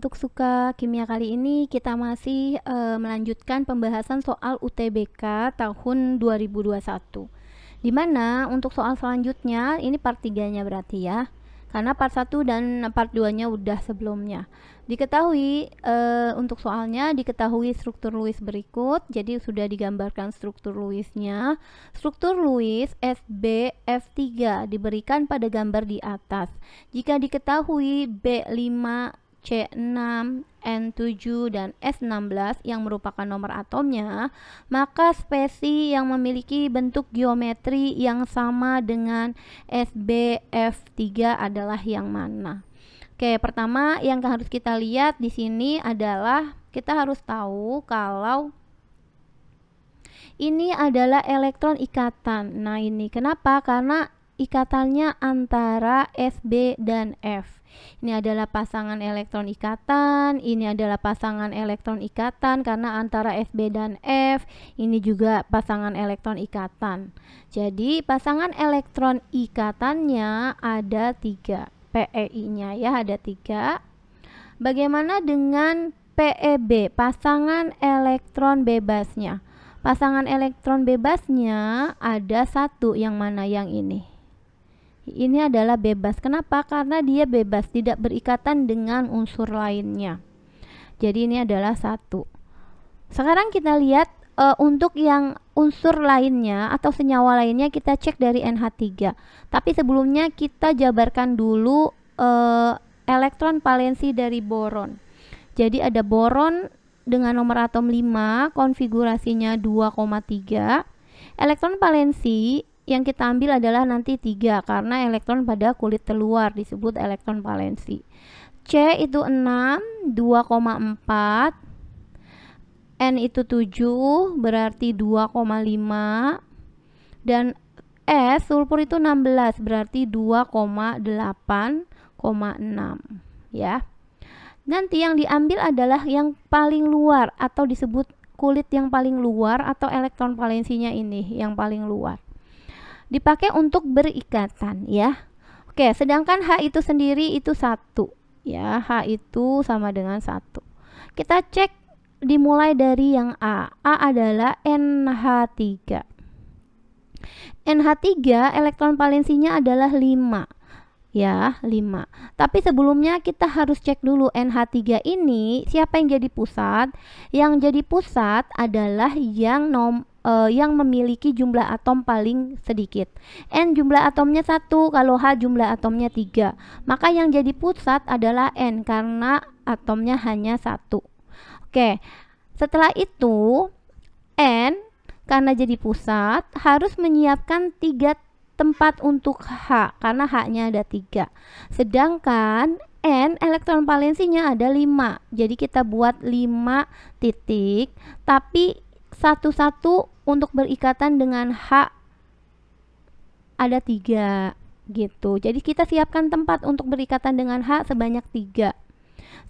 untuk suka kimia kali ini kita masih melanjutkan pembahasan soal UTBK tahun 2021. Di mana untuk soal selanjutnya ini part 3-nya berarti ya. Karena part 1 dan part 2-nya udah sebelumnya. Diketahui untuk soalnya diketahui struktur Lewis berikut. Jadi sudah digambarkan struktur Lewisnya. Struktur Lewis SbF3 diberikan pada gambar di atas. Jika diketahui B5, C6, N7, dan S16 yang merupakan nomor atomnya, maka spesi yang memiliki bentuk geometri yang sama dengan SbF3 adalah yang mana? Oke, pertama yang harus kita lihat di sini adalah kita harus tahu kalau ini adalah elektron ikatan. Nah, ini kenapa? Karena ikatannya antara Sb dan F. Ini adalah pasangan elektron ikatan, ini adalah pasangan elektron ikatan karena antara Sb dan F. Ini juga pasangan elektron ikatan. Jadi pasangan elektron ikatannya ada 3. PEI-nya ya ada 3. Bagaimana dengan PEB, pasangan elektron bebasnya? Pasangan elektron bebasnya ada 1, yang mana yang ini? Ini adalah bebas. Kenapa? Karena dia bebas, tidak berikatan dengan unsur lainnya. Jadi ini adalah 1. Sekarang kita lihat untuk yang unsur lainnya atau senyawa lainnya kita cek dari NH3. Tapi sebelumnya kita jabarkan dulu elektron valensi dari boron. Jadi ada boron dengan nomor atom 5, konfigurasinya 2,3. Elektron valensi yang kita ambil adalah nanti 3 karena elektron pada kulit terluar disebut elektron valensi. C itu 6, 2,4. N itu 7, berarti 2,5. Dan S, sulfur itu 16, berarti 2,8,6 ya. Nanti yang diambil adalah yang paling luar atau disebut kulit yang paling luar atau elektron valensinya ini yang paling luar. Dipakai untuk berikatan ya. Oke, sedangkan H itu sendiri itu 1 ya. H itu sama dengan 1. Kita cek dimulai dari yang A. A adalah NH3. NH3 elektron valensinya adalah 5 ya, 5. Tapi sebelumnya kita harus cek dulu NH3 ini siapa yang jadi pusat? Yang jadi pusat adalah yang memiliki jumlah atom paling sedikit. N jumlah atomnya 1, kalau H jumlah atomnya 3. Maka yang jadi pusat adalah N karena atomnya hanya 1. Oke, setelah itu N karena jadi pusat harus menyiapkan 3 tempat untuk H karena H-nya ada 3. Sedangkan N elektron valensinya ada 5. Jadi kita buat 5 titik tapi satu-satu untuk berikatan dengan H ada 3 gitu. Jadi kita siapkan tempat untuk berikatan dengan H sebanyak 3.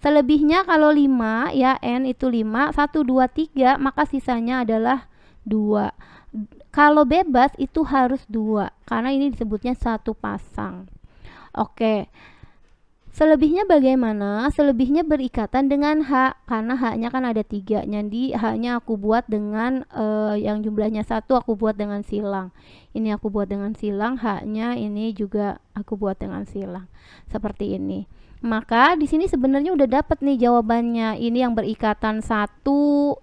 Selebihnya kalau 5 ya, N itu 5, 1, 2, 3, maka sisanya adalah 2. Kalau bebas itu harus 2 karena ini disebutnya satu pasang. Oke. Selebihnya bagaimana? Selebihnya berikatan dengan H karena H-nya kan ada 3. Jadi H-nya aku buat dengan yang jumlahnya 1 aku buat dengan silang. Ini aku buat dengan silang, H-nya ini juga aku buat dengan silang. Seperti ini. Maka di sini sebenarnya udah dapat nih jawabannya. Ini yang berikatan 1,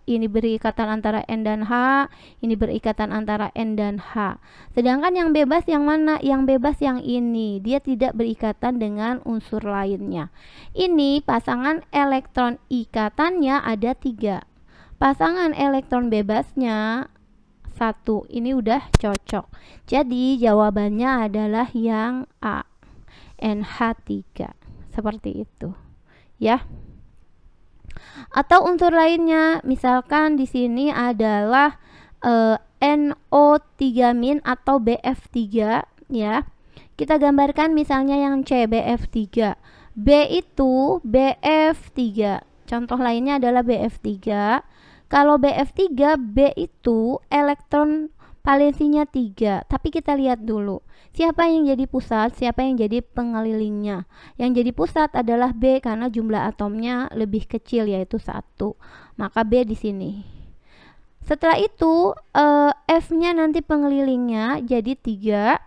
ini berikatan antara N dan H, ini berikatan antara N dan H. Sedangkan yang bebas yang mana? Yang bebas yang ini. Dia tidak berikatan dengan unsur lainnya. Ini pasangan elektron ikatannya ada 3. Pasangan elektron bebasnya 1. Ini udah cocok. Jadi jawabannya adalah yang A, NH3. Seperti itu ya. Atau unsur lainnya misalkan di sini adalah NO3- atau BF3 ya. Kita gambarkan misalnya yang C, BF3. B itu BF3. Contoh lainnya adalah BF3. Kalau BF3, B itu elektron valensinya 3. Tapi kita lihat dulu, siapa yang jadi pusat, siapa yang jadi pengelilingnya. Yang jadi pusat adalah B karena jumlah atomnya lebih kecil, yaitu 1. Maka B di sini. Setelah itu F-nya nanti pengelilingnya jadi 3,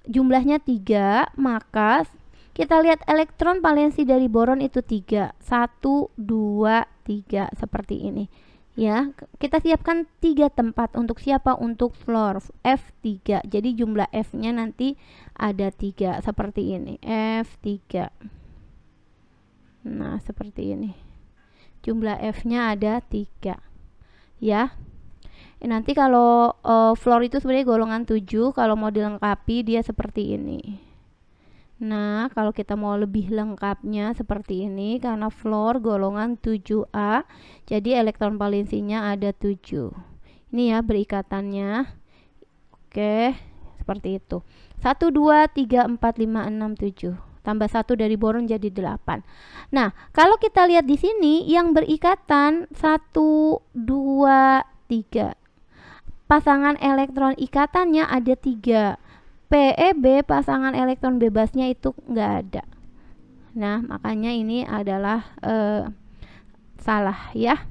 jumlahnya 3, maka kita lihat elektron valensi dari boron itu 3. 1, 2, 3 seperti ini. Ya, kita siapkan 3 tempat untuk siapa? Untuk fluor F3. Jadi jumlah F-nya nanti ada 3 seperti ini. F3. Nah, seperti ini. Jumlah F-nya ada 3. Ya. Nanti kalau fluor itu sebenarnya golongan 7, kalau mau dilengkapi dia seperti ini. Nah, kalau kita mau lebih lengkapnya seperti ini, karena fluor golongan 7A, jadi elektron valensinya ada 7. Ini ya berikatannya. Oke, seperti itu. 1, 2, 3, 4, 5, 6, 7. Tambah 1 dari boron jadi 8. Nah, kalau kita lihat di sini yang berikatan 1, 2, 3. Pasangan elektron ikatannya ada 3. PeB pasangan elektron bebasnya itu nggak ada. Nah, makanya ini adalah salah ya.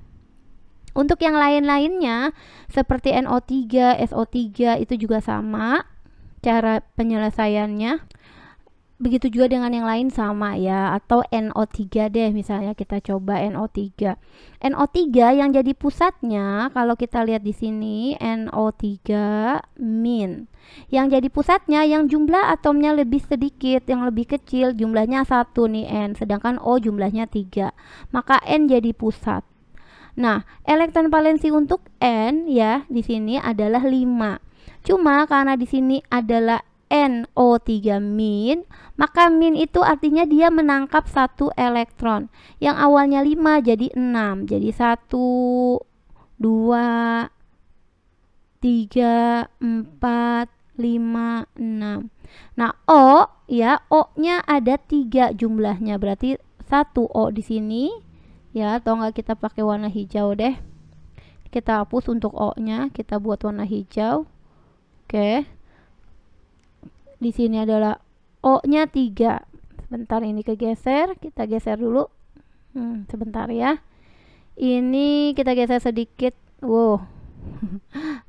Untuk yang lain-lainnya seperti NO3, SO3 itu juga sama cara penyelesaiannya. Begitu juga dengan yang lain sama ya, atau NO3 deh, misalnya kita coba NO3. NO3 yang jadi pusatnya kalau kita lihat di sini NO3 min. Yang jadi pusatnya yang jumlah atomnya lebih sedikit, yang lebih kecil, jumlahnya 1 nih N, sedangkan O jumlahnya 3. Maka N jadi pusat. Nah, elektron valensi untuk N ya di sini adalah 5. Cuma karena di sini adalah NO3 min, maka min itu artinya dia menangkap 1 elektron. Yang awalnya 5 jadi 6. Jadi 1, 2, 3, 4, 5, 6. Nah, O ya, O-nya ada 3 jumlahnya. Berarti 1 O di sini ya, atau enggak kita pakai warna hijau deh. Kita hapus untuk O-nya, kita buat warna hijau. Oke. Di sini adalah O-nya 3. Sebentar ini kegeser, kita geser dulu. Sebentar ya. Ini kita geser sedikit. Wow.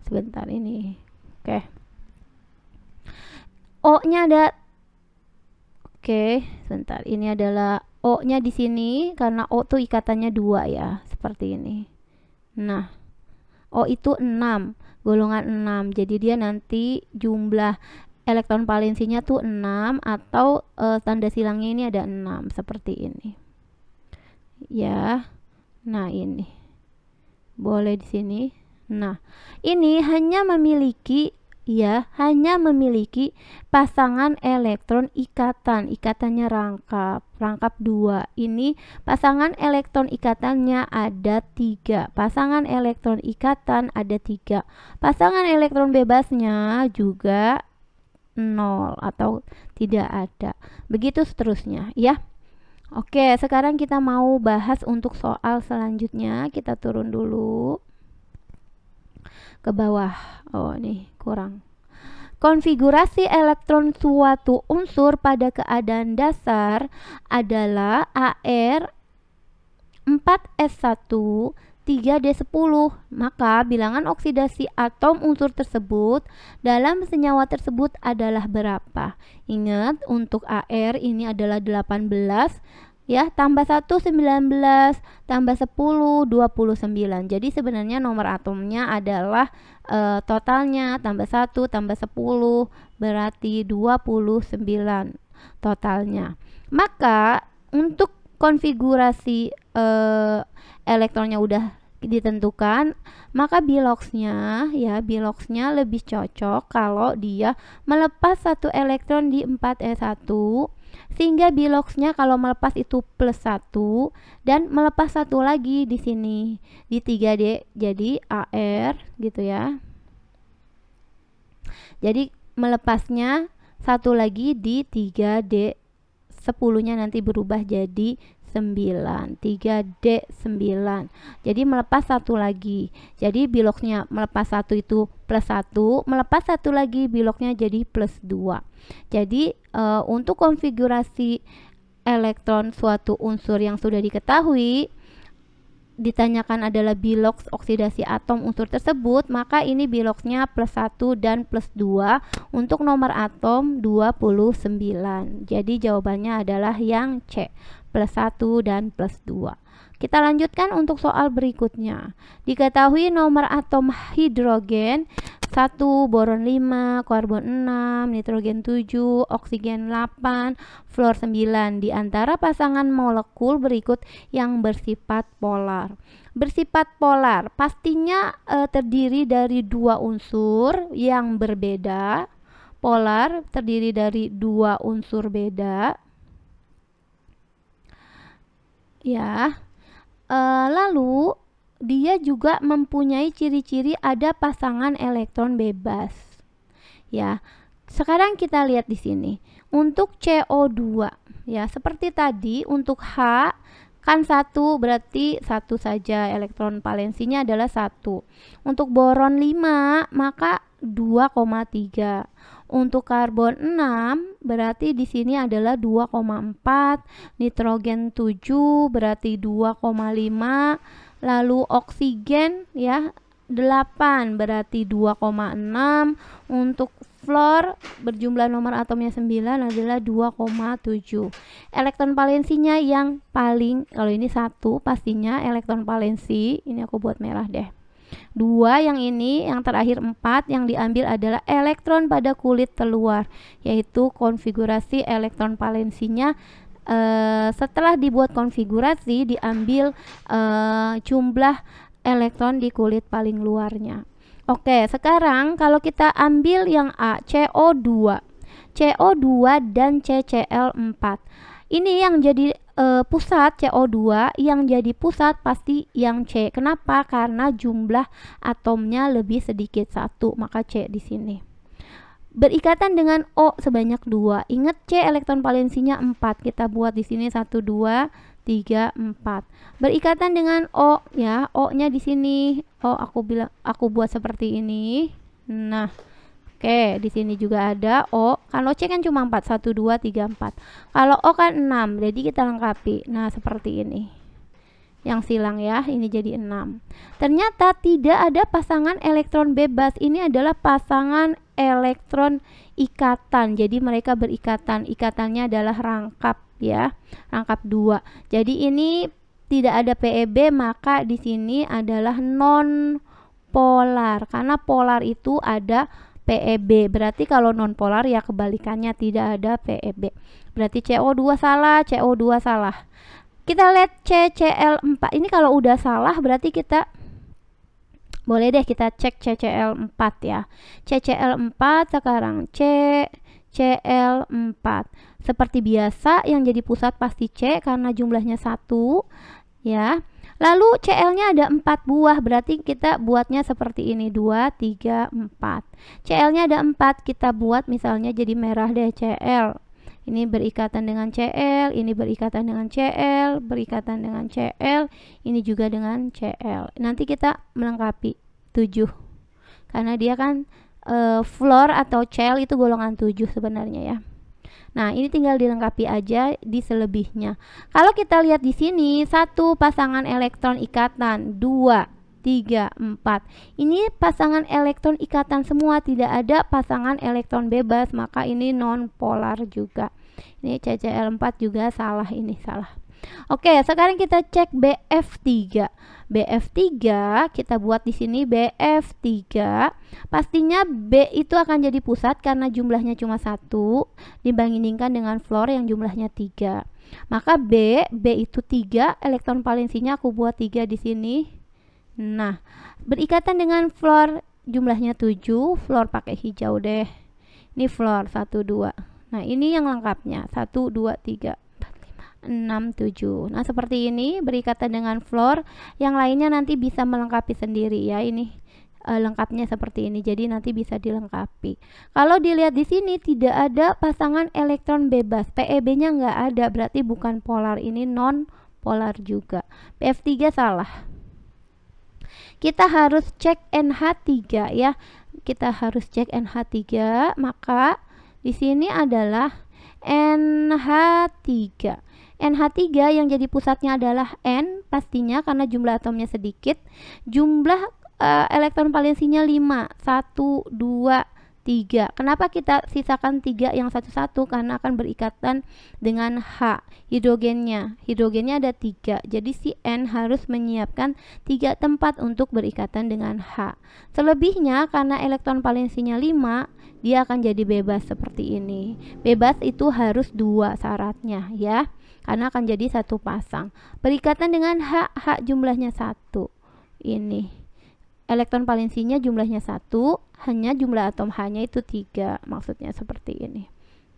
Sebentar ini. Oke. O-nya ada. Oke, sebentar. Ini adalah O-nya di sini karena O tuh ikatannya 2 ya, seperti ini. Nah, O itu 6, golongan 6. Jadi dia nanti jumlah elektron valensinya tuh 6 atau tanda silangnya ini ada 6 seperti ini. Ya. Nah, ini. Boleh di sini. Nah, ini hanya memiliki pasangan elektron ikatan. Ikatannya rangkap 2. Ini pasangan elektron ikatannya ada 3. Pasangan elektron ikatan ada 3. Pasangan elektron bebasnya juga 0 atau tidak ada. Begitu seterusnya ya. Oke, sekarang kita mau bahas untuk soal selanjutnya. Kita turun dulu ke bawah. Oh, nih kurang. Konfigurasi elektron suatu unsur pada keadaan dasar adalah AR 4S1 3D10. Maka bilangan oksidasi atom unsur tersebut dalam senyawa tersebut adalah berapa? Ingat, untuk AR ini adalah 18 ya, tambah 1 19, tambah 10 29. Jadi sebenarnya nomor atomnya adalah totalnya tambah 1 tambah 10 berarti 29 totalnya. Maka untuk konfigurasi elektronnya udah ditentukan, maka biloxnya lebih cocok kalau dia melepas 1 elektron di 4s1, sehingga biloxnya kalau melepas itu plus 1 dan melepas 1 lagi di sini di 3D, jadi AR gitu ya. Jadi melepasnya 1 lagi di 3D, 10-nya nanti berubah jadi 9, 3D 9. Jadi melepas satu lagi. Jadi biloknya melepas satu itu plus 1, melepas satu lagi biloknya jadi plus 2. Jadi untuk konfigurasi elektron suatu unsur yang sudah diketahui, ditanyakan adalah bilok oksidasi atom unsur tersebut, maka ini biloknya plus 1 dan plus 2 untuk nomor atom 29. Jadi jawabannya adalah yang C, plus 1 dan plus 2. Kita lanjutkan untuk soal berikutnya. Diketahui nomor atom hidrogen 1, boron 5, karbon 6, nitrogen 7, oksigen 8, fluor 9 di antara pasangan molekul berikut yang bersifat polar. Bersifat polar pastinya terdiri dari dua unsur yang berbeda. Polar terdiri dari dua unsur beda. Ya. Lalu dia juga mempunyai ciri-ciri ada pasangan elektron bebas. Ya. Sekarang kita lihat di sini. Untuk CO2, ya, seperti tadi untuk H kan 1 berarti 1 saja, elektron valensinya adalah 1. Untuk boron 5 maka 2,3. Untuk karbon 6 berarti di sini adalah 2,4, nitrogen 7 berarti 2,5, lalu oksigen ya 8 berarti 2,6, untuk fluor berjumlah nomor atomnya 9 adalah 2,7. Elektron valensinya yang paling, kalau ini 1 pastinya elektron valensi, ini aku buat merah deh. 2 yang ini, yang terakhir 4 yang diambil adalah elektron pada kulit terluar, yaitu konfigurasi elektron valensinya. Setelah dibuat konfigurasi diambil jumlah elektron di kulit paling luarnya. Oke, sekarang kalau kita ambil yang A, CO2 dan CCl4. Ini yang jadi pusat CO2, yang jadi pusat pasti yang C. Kenapa? Karena jumlah atomnya lebih sedikit 1, maka C di sini. Berikatan dengan O sebanyak 2. Ingat C elektron valensinya 4. Kita buat di sini 1 2 3 4. Berikatan dengan O ya, O-nya di sini. O aku buat seperti ini. Nah, oke, di sini juga ada O. Kalau C kan cuma 4, 1 2 3 4. Kalau O kan 6, jadi kita lengkapi. Nah, seperti ini. Yang silang ya, ini jadi 6. Ternyata tidak ada pasangan elektron bebas. Ini adalah pasangan elektron ikatan. Jadi mereka berikatan. Ikatannya adalah rangkap ya, rangkap 2. Jadi ini tidak ada PEB, maka di sini adalah non polar. Karena polar itu ada PEB. Berarti kalau non polar ya kebalikannya, tidak ada PEB. Berarti CO2 salah, CO2 salah. Kita lihat CCl4. Ini kalau udah salah berarti kita boleh deh kita cek CCl4 ya. CCl4 sekarang CCl4. Seperti biasa yang jadi pusat pasti C karena jumlahnya 1 ya. Lalu Cl-nya ada 4 buah, berarti kita buatnya seperti ini, 2, 3, 4. Cl-nya ada 4, kita buat misalnya jadi merah deh, Cl. Ini berikatan dengan Cl, ini berikatan dengan Cl, berikatan dengan Cl, ini juga dengan Cl. Nanti kita melengkapi 7. Karena dia kan fluor atau Cl itu golongan 7 sebenarnya ya. Nah, ini tinggal dilengkapi aja di selebihnya. Kalau kita lihat di sini, 1 pasangan elektron ikatan, 2, 3, 4. Ini pasangan elektron ikatan semua, tidak ada pasangan elektron bebas, maka ini non polar juga. Ini CCl4 juga salah, ini salah. Oke, sekarang kita cek BF3. BF3 kita buat di sini BF3. Pastinya B itu akan jadi pusat karena jumlahnya cuma 1 dibandingkan dengan fluor yang jumlahnya 3. Maka B itu 3, elektron valensinya aku buat 3 di sini. Nah, berikatan dengan fluor jumlahnya 7, fluor pakai hijau deh. Ini fluor 1 2. Nah, ini yang lengkapnya 1 2 3 4 5 6 7. Nah, seperti ini berikatan dengan fluor. Yang lainnya nanti bisa melengkapi sendiri ya. Ini lengkapnya seperti ini. Jadi nanti bisa dilengkapi. Kalau dilihat di sini tidak ada pasangan elektron bebas. PEB-nya nggak ada, berarti bukan polar. Ini non polar juga. PF3 salah. Kita harus cek NH3 ya. Kita harus cek NH3, maka di sini adalah NH3. NH3 yang jadi pusatnya adalah N pastinya karena jumlah atomnya sedikit. Jumlah elektron valensinya 5, 1, 2, 3. Kenapa kita sisakan 3 yang satu-satu? Karena akan berikatan dengan H, hidrogennya. Hidrogennya ada 3, jadi si N harus menyiapkan 3 tempat untuk berikatan dengan H. Selebihnya karena elektron valensinya 5, dia akan jadi bebas seperti ini. Bebas itu harus 2 syaratnya ya, karena akan jadi satu pasang. Berikatan dengan H, H jumlahnya 1. Ini elektron valensinya jumlahnya 1, hanya jumlah atom H-nya itu 3, maksudnya seperti ini.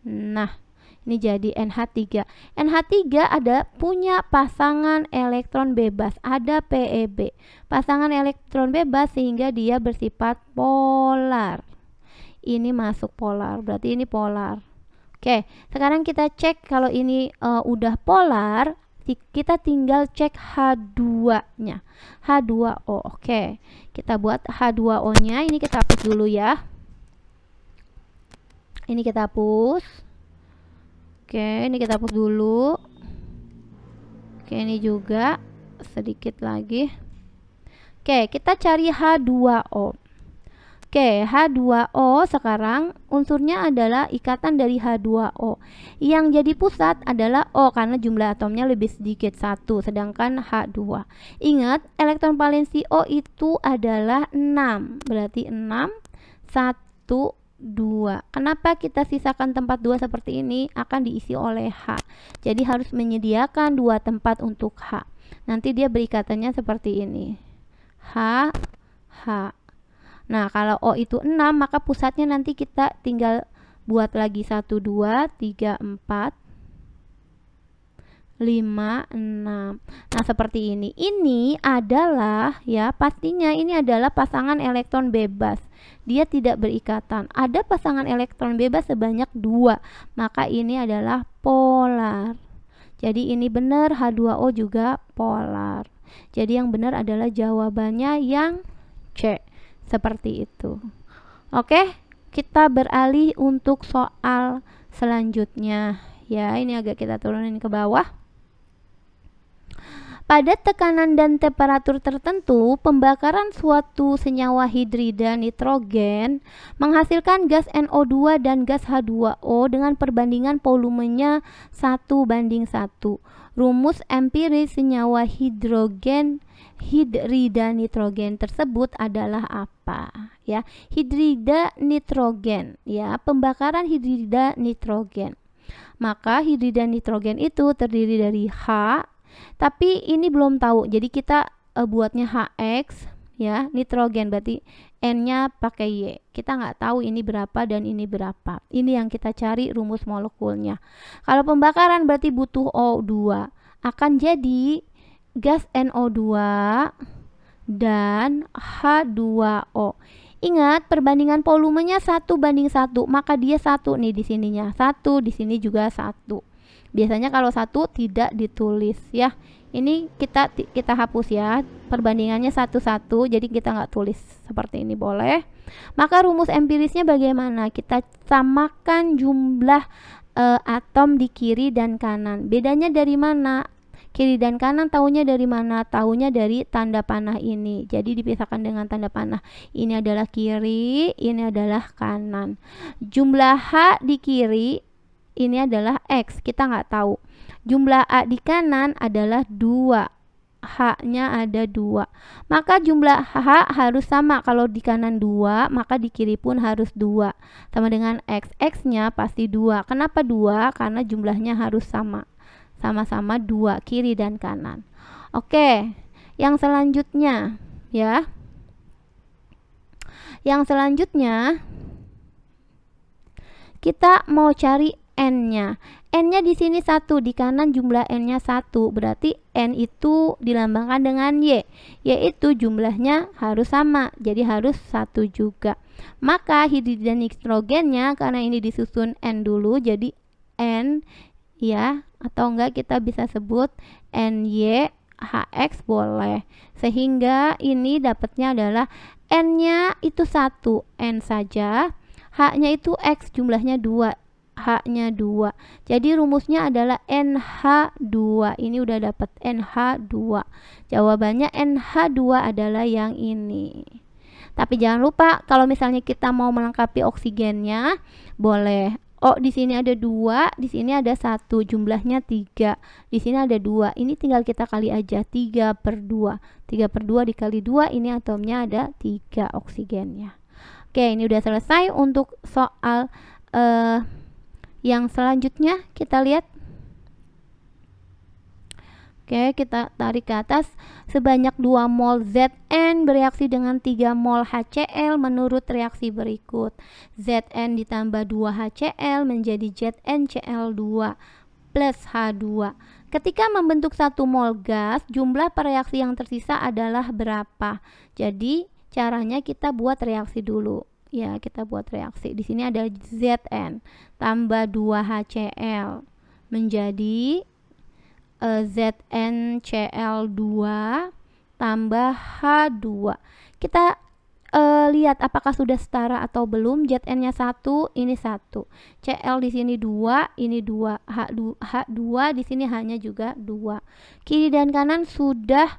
Nah, ini jadi NH3. NH3 ada punya pasangan elektron bebas, ada PeB. Pasangan elektron bebas sehingga dia bersifat polar. Ini masuk polar, berarti ini polar. Oke, sekarang kita cek kalau ini udah polar, kita tinggal cek H2-nya. H2O. Oke, kita buat H2O-nya. Ini kita hapus dulu ya. Ini kita hapus. Oke, ini kita hapus dulu. Oke, ini juga sedikit lagi. Oke, kita cari H2O. Oke, H2O sekarang unsurnya adalah ikatan dari H2O. Yang jadi pusat adalah O karena jumlah atomnya lebih sedikit 1, sedangkan H2. Ingat, elektron valensi O itu adalah 6. Berarti 6, 1, 2. Kenapa kita sisakan tempat 2 seperti ini? Akan diisi oleh H. Jadi harus menyediakan 2 tempat untuk H. Nanti dia berikatannya seperti ini. H, H. Nah, kalau O itu 6, maka pusatnya nanti kita tinggal buat lagi 1, 2, 3, 4, 5, 6. Nah, seperti ini. Ini adalah, ya, pastinya ini adalah pasangan elektron bebas. Dia tidak berikatan. Ada pasangan elektron bebas sebanyak 2, maka ini adalah polar. Jadi ini benar, H2O juga polar. Jadi yang benar adalah jawabannya yang C. Seperti itu. Oke, kita beralih untuk soal selanjutnya. Ya, ini agak kita turunin ke bawah. Pada tekanan dan temperatur tertentu, pembakaran suatu senyawa hidrida nitrogen menghasilkan gas NO2 dan gas H2O dengan perbandingan volumenya 1:1. Rumus empiris senyawa hidrida nitrogen tersebut adalah apa? Ya, hidrida nitrogen, ya, pembakaran hidrida nitrogen. Maka hidrida nitrogen itu terdiri dari H, tapi ini belum tahu. Jadi kita buatnya HX, ya, nitrogen berarti N-nya pakai Y. Kita nggak tahu ini berapa dan ini berapa. Ini yang kita cari rumus molekulnya. Kalau pembakaran berarti butuh O2. Akan jadi gas NO2 dan H2O. Ingat, perbandingan volumenya 1:1, maka dia 1 nih di sininya. 1, di sini juga 1. Biasanya kalau 1 tidak ditulis ya. Ini kita hapus ya. Perbandingannya 1:1, jadi kita nggak tulis seperti ini, boleh. Maka rumus empirisnya bagaimana? Kita samakan jumlah atom di kiri dan kanan. Bedanya dari mana? Kiri dan kanan tahunya dari mana? Tahunya dari tanda panah ini. Jadi dipisahkan dengan tanda panah. Ini adalah kiri, ini adalah kanan. Jumlah H di kiri ini adalah X, kita nggak tahu. Jumlah A di kanan adalah 2. H-nya ada 2. Maka jumlah H harus sama. Kalau di kanan 2, maka di kiri pun harus 2. Sama dengan X. X-nya pasti 2. Kenapa 2? Karena jumlahnya harus sama. Sama-sama 2, kiri dan kanan. Oke, yang selanjutnya ya. Yang selanjutnya kita mau cari N-nya. N-nya di sini 1, di kanan jumlah N-nya 1. Berarti N itu dilambangkan dengan Y. Yaitu jumlahnya harus sama. Jadi harus 1 juga. Maka hidrida nitrogennya karena ini disusun N dulu, jadi N ya, atau enggak kita bisa sebut NYHX boleh. Sehingga ini dapatnya adalah N-nya itu 1, N saja. H-nya itu X, jumlahnya 2, H-nya 2. Jadi rumusnya adalah NH2. Ini udah dapat NH2. Jawabannya NH2 adalah yang ini. Tapi jangan lupa kalau misalnya kita mau melengkapi oksigennya, boleh. Oh, di sini ada 2, di sini ada 1, jumlahnya 3. Di sini ada 2. Ini tinggal kita kali aja 3/2. 3/2 dikali 2, ini atomnya ada 3 oksigennya. Oke, ini udah selesai untuk soal yang selanjutnya. Kita lihat. Oke, kita tarik ke atas. Sebanyak 2 mol Zn bereaksi dengan 3 mol HCl menurut reaksi berikut. Zn ditambah 2 HCl menjadi ZnCl2 plus H2. Ketika membentuk 1 mol gas, jumlah pereaksi yang tersisa adalah berapa? Jadi, caranya kita buat reaksi dulu. Ya, kita buat reaksi. Di sini ada Zn tambah 2 HCl menjadi ZnCl2 tambah H2. Kita lihat apakah sudah setara atau belum. Zn-nya 1, ini 1. Cl di sini 2, ini 2. H2 di sini hanya juga 2. Kiri dan kanan sudah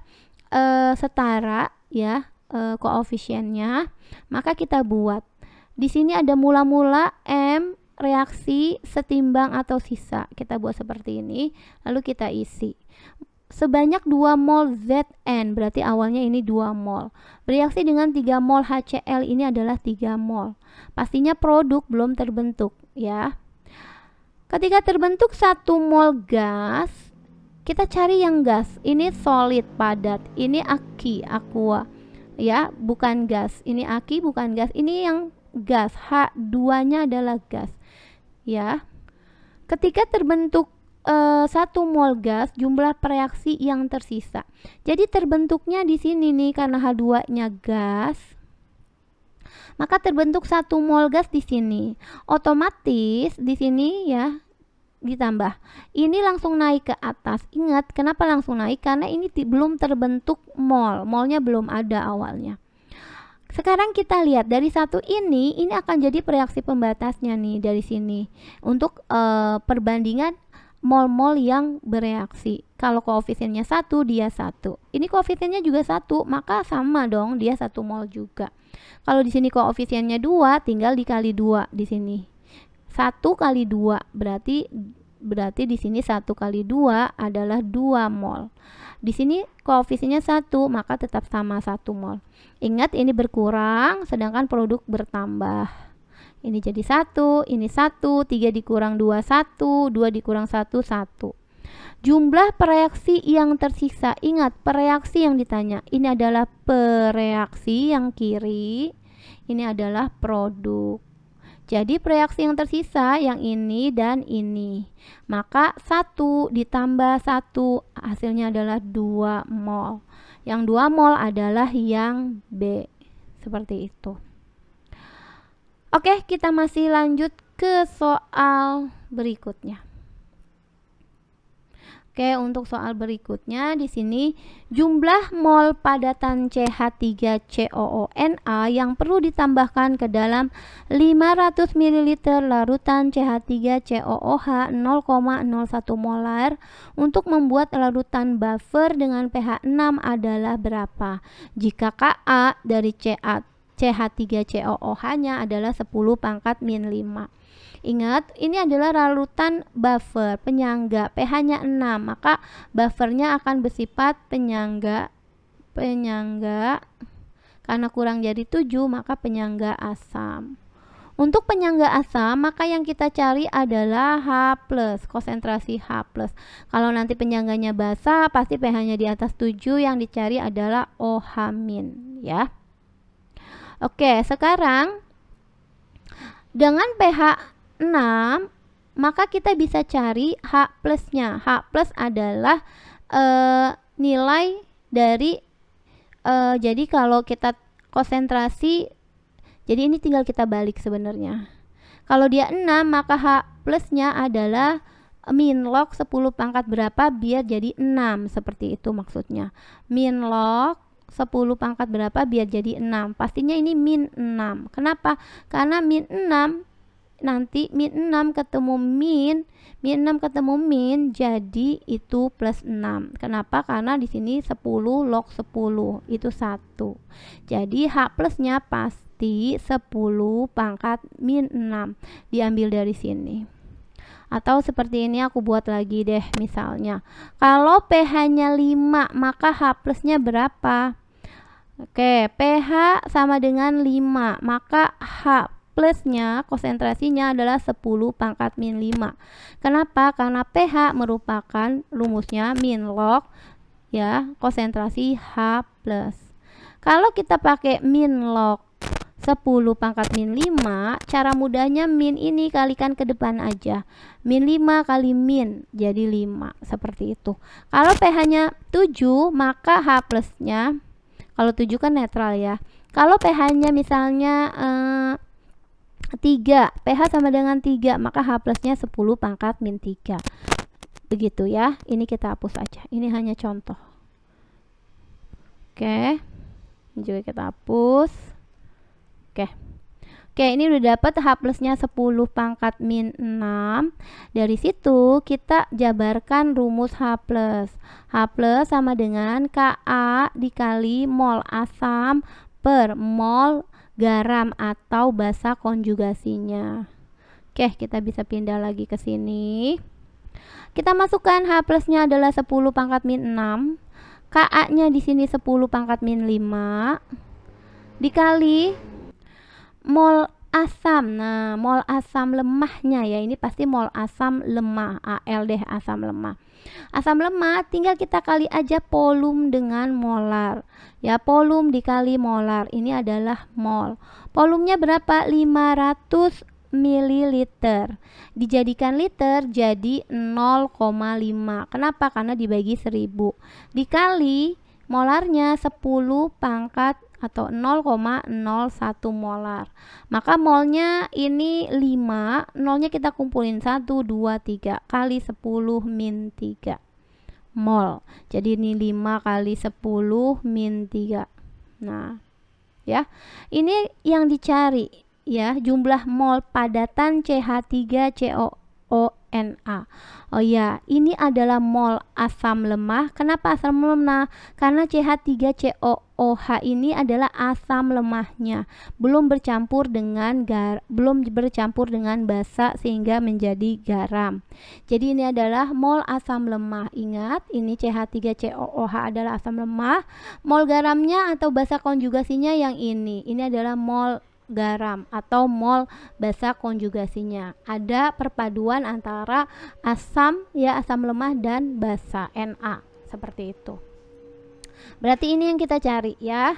setara ya koefisiennya. Maka kita buat. Di sini ada mula-mula M reaksi setimbang atau sisa. Kita buat seperti ini, lalu kita isi. Sebanyak 2 mol Zn, berarti awalnya ini 2 mol. Bereaksi dengan 3 mol HCl, ini adalah 3 mol. Pastinya produk belum terbentuk ya. Ketika terbentuk 1 mol gas, kita cari yang gas. Ini solid padat, ini aki, aqua. Ya, bukan gas. Ini aki, bukan gas. Ini yang gas. H2-nya adalah gas. Ya, ketika terbentuk 1 mol gas, jumlah reaksi yang tersisa. Jadi terbentuknya di sini nih karena H2-nya gas, maka terbentuk 1 mol gas di sini. Otomatis di sini ya ditambah. Ini langsung naik ke atas. Ingat, kenapa langsung naik? Karena ini belum terbentuk mol. Molnya belum ada awalnya. Sekarang kita lihat dari 1 ini akan jadi reaksi pembatasnya nih dari sini untuk perbandingan mol-mol yang bereaksi. Kalau koefisiennya 1, dia 1. Ini koefisiennya juga 1, maka sama dong, dia 1 mol juga. Kalau di sini koefisiennya 2, tinggal dikali 2 di sini. 1 kali 2 berarti di sini 1 kali 2 adalah 2 mol. Di sini koefisiennya 1, maka tetap sama 1 mol. Ingat, ini berkurang sedangkan produk bertambah. Ini jadi 1, ini 1, 3 dikurang 2, 1, 2 dikurang 1, 1. Jumlah pereaksi yang tersisa. Ingat, pereaksi yang ditanya. Ini adalah pereaksi yang kiri. Ini adalah produk. Jadi reaksi yang tersisa yang ini dan ini. Maka 1 ditambah 1 hasilnya adalah 2 mol. Yang 2 mol adalah yang B. Seperti itu. Oke, kita masih lanjut ke soal berikutnya. Oke, untuk soal berikutnya di sini jumlah mol padatan CH3COONa yang perlu ditambahkan ke dalam 500 ml larutan CH3COOH 0,01 molar untuk membuat larutan buffer dengan pH 6 adalah berapa? Jika Ka dari CH3COOH-nya adalah 10⁻⁻⁵. Ingat, ini adalah larutan buffer, penyangga, pH-nya 6, maka buffernya akan bersifat penyangga, karena kurang jadi 7, maka penyangga asam. Untuk penyangga asam, maka yang kita cari adalah H+, konsentrasi H+. Kalau nanti penyangganya basah, pasti pH-nya di atas 7, yang dicari adalah OH-, ya. Oke, sekarang dengan pH 6, maka kita bisa cari H plusnya. H plus adalah nilai dari jadi kalau kita konsentrasi, jadi ini tinggal kita balik sebenarnya. Kalau dia 6, maka H plusnya adalah min log 10 pangkat berapa biar jadi 6, seperti itu maksudnya. Min log 10 pangkat berapa biar jadi 6. Pastinya ini min 6. Kenapa? Karena min 6 nanti min 6 ketemu min 6 ketemu min jadi itu plus 6. Kenapa? Karena di sini 10 log 10 itu 1. Jadi H plusnya pasti 10 pangkat min 6. Diambil dari sini. Atau seperti ini aku buat lagi deh, misalnya. Kalau pH-nya 5, maka H plusnya berapa? Oke, pH sama dengan 5, maka H plusnya konsentrasinya adalah 10 pangkat min 5. Kenapa? Karena pH merupakan rumusnya min log ya konsentrasi H plus. Kalau kita pakai min log 10 pangkat min 5, cara mudahnya min ini kalikan ke depan aja. Min 5 kali min jadi 5, seperti itu. Kalau pH-nya 7, maka H plusnya, kalau 7 kan netral ya. Kalau pH-nya misalnya 3, pH sama dengan 3, maka H plusnya 10 pangkat min 3. Begitu ya. Ini kita hapus aja. Ini hanya contoh. Oke. Ini juga kita hapus. Oke, ini udah dapat H plusnya 10 pangkat min 6. Dari situ kita jabarkan rumus H plus. H plus sama dengan Ka dikali mol asam per mol garam atau basa konjugasinya. Oke, kita bisa pindah lagi ke sini. Kita masukkan H plusnya adalah 10 pangkat min 6. Ka-nya di sini 10 pangkat min 5 dikali mol asam. Nah, mol asam lemahnya ya, ini pasti mol asam lemah, Al deh, asam lemah. Asam lemah tinggal kita kali aja volum dengan molar. Ya, volum dikali molar. Ini adalah mol. Volumenya berapa? 500 ml. Dijadikan liter jadi 0,5. Kenapa? Karena dibagi 1000. Dikali molarnya 10 pangkat atau 0,01 molar. Maka molnya ini 5, nolnya kita kumpulin 1, 2, 3 kali 10 min 3 mol. Jadi ini 5 kali 10 min 3. Nah, ya. Ini yang dicari ya, jumlah mol padatan CH3COONA. Oh ya, ini adalah mol asam lemah. Kenapa asam lemah? Karena CH3COOH ini adalah asam lemahnya, belum bercampur dengan basa sehingga menjadi garam. Jadi ini adalah mol asam lemah. Ingat, ini CH3COOH adalah asam lemah. Mol garamnya atau basa konjugasinya yang ini. Ini adalah mol garam atau mol basa konjugasinya. Ada perpaduan antara asam ya, asam lemah dan basa Na, seperti itu. Berarti ini yang kita cari ya.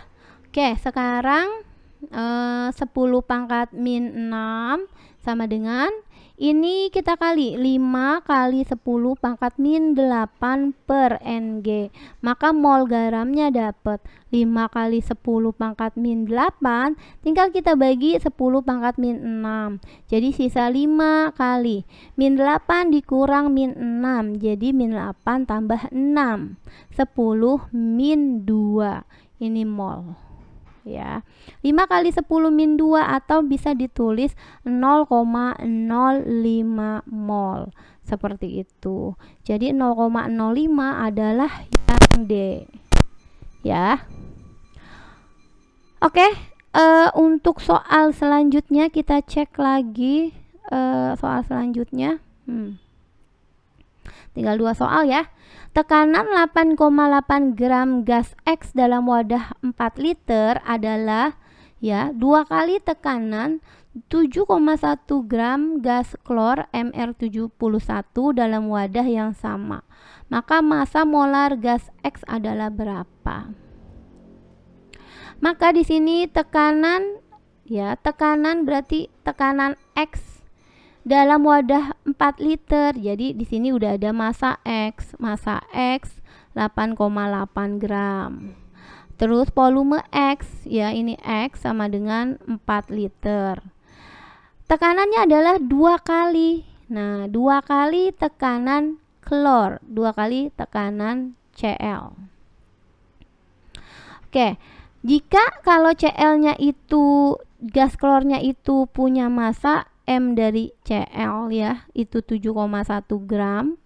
Oke, sekarang 10 pangkat min 6 sama dengan ini kita kali 5 kali 10 pangkat min 8 per Ng. Maka mol garamnya dapat 5 kali 10 pangkat min 8. Tinggal kita bagi 10 pangkat min 6. Jadi sisa 5 kali min 8 dikurang min 6. Jadi min 8 tambah 6. 10 min 2. Ini mol. Ya, 5 kali 10 min 2 atau bisa ditulis 0,05 mol, seperti itu. Jadi 0,05 adalah yang D ya. Oke, untuk soal selanjutnya kita cek lagi soal selanjutnya. Tinggal 2 soal ya. Tekanan 8,8 gram gas X dalam wadah 4 liter adalah ya 2 kali tekanan 7,1 gram gas klor Mr71 dalam wadah yang sama. Maka massa molar gas X adalah berapa? Maka di sini tekanan ya, tekanan berarti tekanan X dalam wadah 4 liter. Jadi di sini udah ada massa X 8,8 gram. Terus volume X ya, ini X sama dengan 4 liter. Tekanannya adalah 2 kali. Nah, 2 kali tekanan klor, 2 kali tekanan Cl. Oke, jika kalau Cl-nya itu, gas klornya itu punya massa M dari Cl ya, itu 7,1 gram,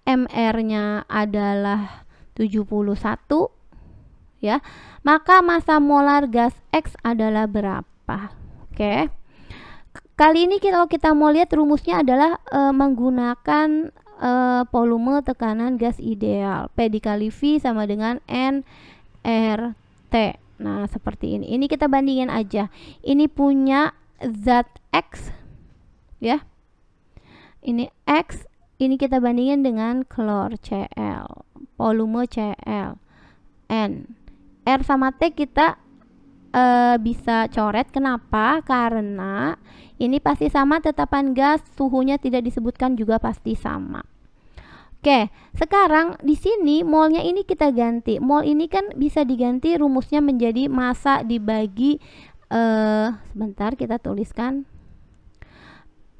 Mr-nya adalah 71 ya, maka massa molar gas X adalah berapa? Oke. Kali ini kalau kita mau lihat rumusnya adalah menggunakan volume tekanan gas ideal. P dikali V sama dengan nRT. Nah, seperti ini. Ini kita bandingin aja. Ini punya zat X ya. Ini X, ini kita bandingin dengan klor Cl, volume Cl, N. R sama T kita bisa coret. Kenapa? Karena ini pasti sama, tetapan gas, suhunya tidak disebutkan juga pasti sama. Oke, sekarang di sini molnya ini kita ganti. Mol ini kan bisa diganti rumusnya menjadi massa dibagi sebentar kita tuliskan.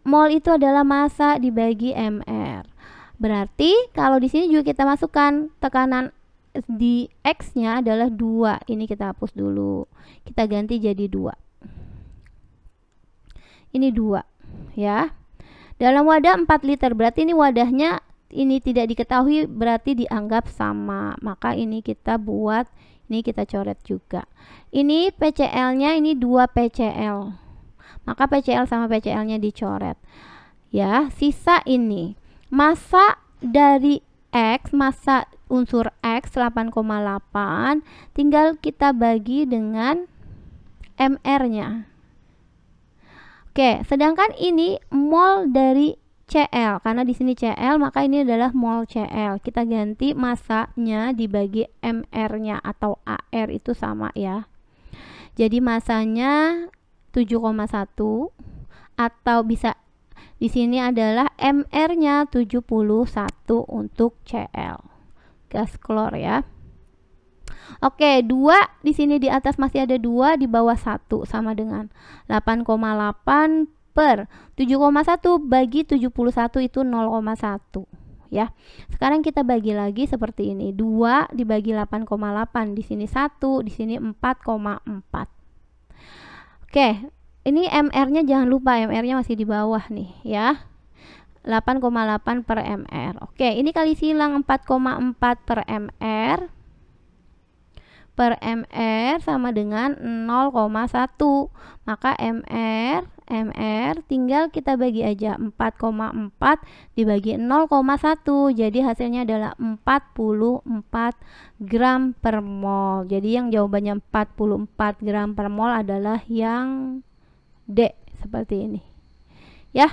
Mol itu adalah massa dibagi Mr. Berarti kalau di sini juga kita masukkan tekanan di X-nya adalah 2. Ini kita hapus dulu. Kita ganti jadi 2. Ini 2 ya. Dalam wadah 4 liter. Berarti ini wadahnya ini tidak diketahui, berarti dianggap sama. Maka ini kita buat, ini kita coret juga. Ini PCl-nya ini 2 PCl. Maka PCl sama PCl-nya dicoret. Ya, sisa ini massa dari X, massa unsur X 8,8, tinggal kita bagi dengan Mr-nya. Oke, sedangkan ini mol dari Cl, karena di sini Cl, maka ini adalah mol Cl. Kita ganti massanya dibagi Mr-nya atau Ar itu sama ya. Jadi massanya 7,1 atau bisa di sini adalah Mr-nya 71 untuk Cl. Gas klor ya. Oke, 2 di sini di atas masih ada 2, di bawah 1 sama dengan 8,8 per 7,1 bagi 71 itu 0,1 ya. Sekarang kita bagi lagi seperti ini. 2 dibagi 8,8, di sini 1, di sini 4,4. Oke, ini Mr-nya jangan lupa, Mr-nya masih di bawah nih ya. 8,8 per Mr. Oke, ini kali silang 4,4 per Mr sama dengan 0,1. Maka Mr tinggal kita bagi aja, 4,4 dibagi 0,1. Jadi hasilnya adalah 44 gram per mol. Jadi yang jawabannya 44 gram per mol adalah yang D, seperti ini. Ya.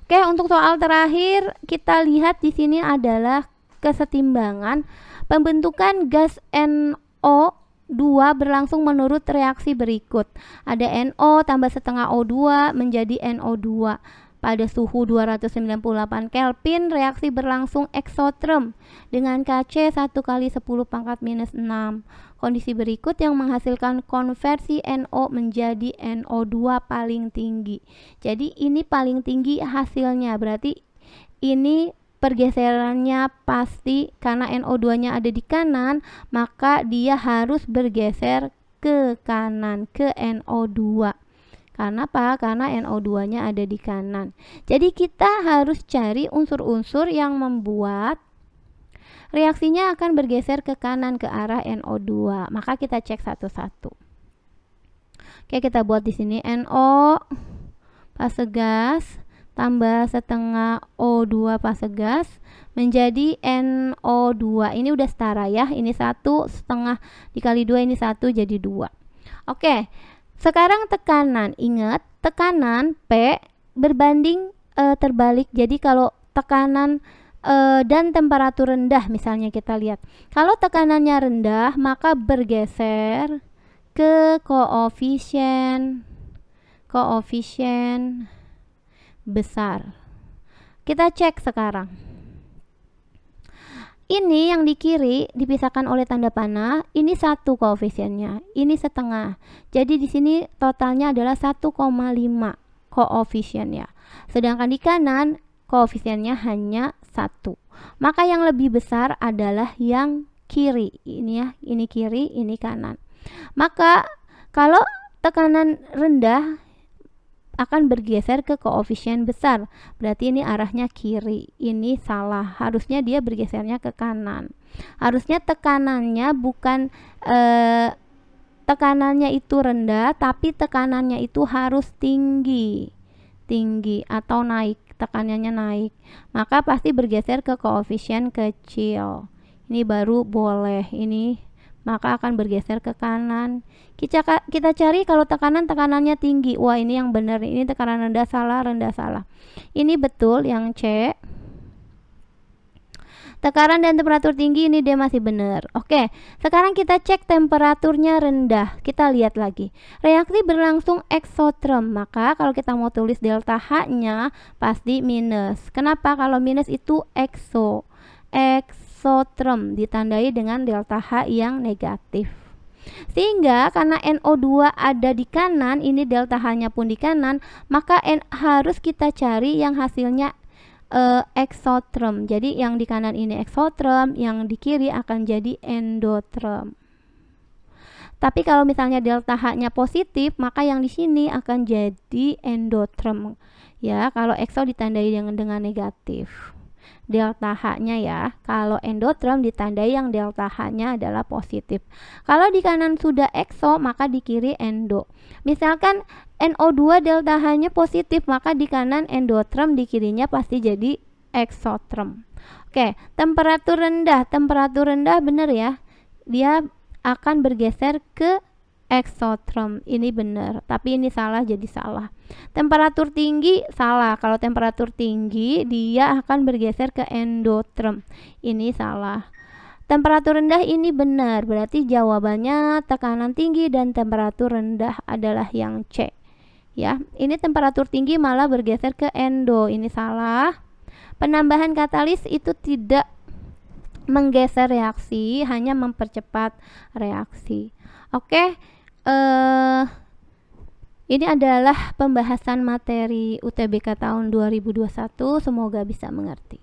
Oke, untuk soal terakhir kita lihat di sini adalah kesetimbangan pembentukan gas NO2 berlangsung menurut reaksi berikut. Ada NO tambah setengah O2 menjadi NO2. Pada suhu 298 Kelvin, reaksi berlangsung eksoterm dengan Kc 1 kali 10 pangkat minus 6. Kondisi berikut yang menghasilkan konversi NO menjadi NO2 paling tinggi. Jadi ini paling tinggi hasilnya, berarti ini pergeserannya pasti karena NO2-nya ada di kanan, maka dia harus bergeser ke kanan, ke NO2. Karena apa? Karena NO2-nya ada di kanan. Jadi kita harus cari unsur-unsur yang membuat reaksinya akan bergeser ke kanan ke arah NO2. Maka kita cek satu-satu. Oke, kita buat di sini NO fase gas tambah setengah O2 fase gas menjadi NO2. Ini udah setara ya. Ini 1 setengah dikali 2, ini 1 jadi 2. Oke. Sekarang tekanan, ingat tekanan P berbanding terbalik. Jadi kalau tekanan dan temperatur rendah, misalnya kita lihat, kalau tekanannya rendah maka bergeser ke koefisien besar. Kita cek sekarang. Ini yang di kiri dipisahkan oleh tanda panah, ini 1 koefisiennya, ini setengah. Jadi di sini totalnya adalah 1,5 koefisiennya. Sedangkan di kanan koefisiennya hanya 1. Maka yang lebih besar adalah yang kiri. Ini ya, ini kiri, ini kanan. Maka kalau tekanan rendah akan bergeser ke koefisien besar. Berarti ini arahnya kiri. Ini salah. Harusnya dia bergesernya ke kanan. Harusnya tekanannya bukan tekanannya itu rendah, tapi tekanannya itu harus tinggi. Tinggi atau naik. Tekanannya naik. Maka pasti bergeser ke koefisien kecil. Ini baru boleh. Ini maka akan bergeser ke kanan. Kita cari kalau tekanannya tinggi. Wah, ini yang benar. Ini tekanan rendah salah, rendah salah. Ini betul yang C. Tekanan dan temperatur tinggi, ini dia masih benar. Oke, sekarang kita cek temperaturnya rendah. Kita lihat lagi. Reaksi berlangsung eksoterm. Maka kalau kita mau tulis delta H-nya pasti minus. Kenapa? Kalau minus itu eksoterm ditandai dengan delta H yang negatif. Sehingga karena NO2 ada di kanan, ini delta H-nya pun di kanan, maka harus kita cari yang hasilnya eksoterm. Jadi yang di kanan ini eksoterm, yang di kiri akan jadi endoterm. Tapi kalau misalnya delta H-nya positif, maka yang di sini akan jadi endoterm. Ya, kalau ekso ditandai dengan negatif. Delta H-nya ya. Kalau endoterm ditandai yang delta H-nya adalah positif. Kalau di kanan sudah ekso, maka di kiri endo. Misalkan NO2 delta H-nya positif, maka di kanan endoterm, di kirinya pasti jadi eksoterm. Oke, temperatur rendah. Temperatur rendah benar ya. Dia akan bergeser ke eksoterm. Ini benar, tapi ini salah jadi salah. Temperatur tinggi salah. Kalau temperatur tinggi dia akan bergeser ke endoterm. Ini salah. Temperatur rendah ini benar. Berarti jawabannya tekanan tinggi dan temperatur rendah adalah yang C. Ya, ini temperatur tinggi malah bergeser ke endo. Ini salah. Penambahan katalis itu tidak menggeser reaksi, hanya mempercepat reaksi. Oke. Ini adalah pembahasan materi UTBK tahun 2021. Semoga bisa mengerti.